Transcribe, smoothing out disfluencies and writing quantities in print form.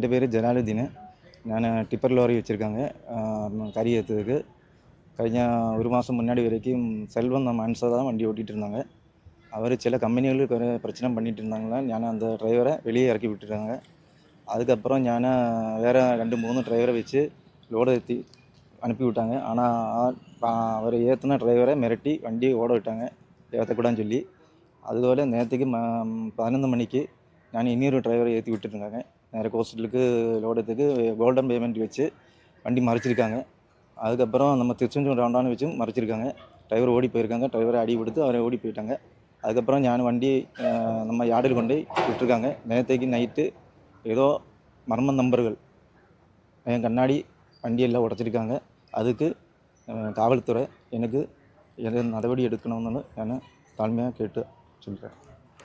എൻ്റെ പേര് ജലാലുദ്ദീന്. ഞാൻ ടിപ്പർ ലോറി வச்சுருக்காங்க கறி ஏற்றுறதுக்கு. കഴിഞ്ഞ ஒரு மாதம் முன்னாடி வரைக்கும் செல்வம் மான்சா தான் வண்டி ஓட்டிகிட்டு இருந்தாங்க. அவர் சில கம்பெனிகளுக்கு வேறு பிரச்சனை பண்ணிகிட்டு இருந்தாங்களா, ഞാൻ அந்த டிரைவரை வெளியே இறக்கி விட்டுருக்காங்க. அதுக்கப்புறம் ഞാൻ வேறு 2-3 டிரைவரை வச்சு லோடு ஏற்றி அனுப்பி விட்டாங்க. ஆனால் அவர் ஏற்றின டிரைவரை மிரட்டி வண்டியை ஓட விட்டாங்க, ஏற்றக்கூடாதுன்னு சொல்லி. அதுபோல் நேற்றுக்கு 11 மணிக்கு நான் இன்னொரு டிரைவரை ஏற்றி விட்டுருந்தாங்க. நேராக ஹாஸ்பிட்டலுக்கு லோடத்துக்கு கோல்டன் பேமெண்ட் வச்சு வண்டி மறைச்சிருக்காங்க. அதுக்கப்புறம் நம்ம திருச்செந்தூர் ரவுண்டான வச்சு மறைச்சிருக்காங்க. டிரைவர் ஓடி போயிருக்காங்க. டிரைவரை அடி கொடுத்து அவரை ஓடி போயிட்டாங்க. அதுக்கப்புறம் நான் வண்டி நம்ம யார்டில் கொண்டு விட்டுருக்காங்க. நேற்றுக்கு நைட்டு ஏதோ மர்ம நம்பர்கள் என் கண்ணாடி வண்டியெல்லாம் உடச்சிருக்காங்க. அதுக்கு காவல்துறை எனக்கு எது நடவடிக்கை எடுக்கணும்னு நான் தாழ்மையாக கேட்டு சொல்கிறேன்.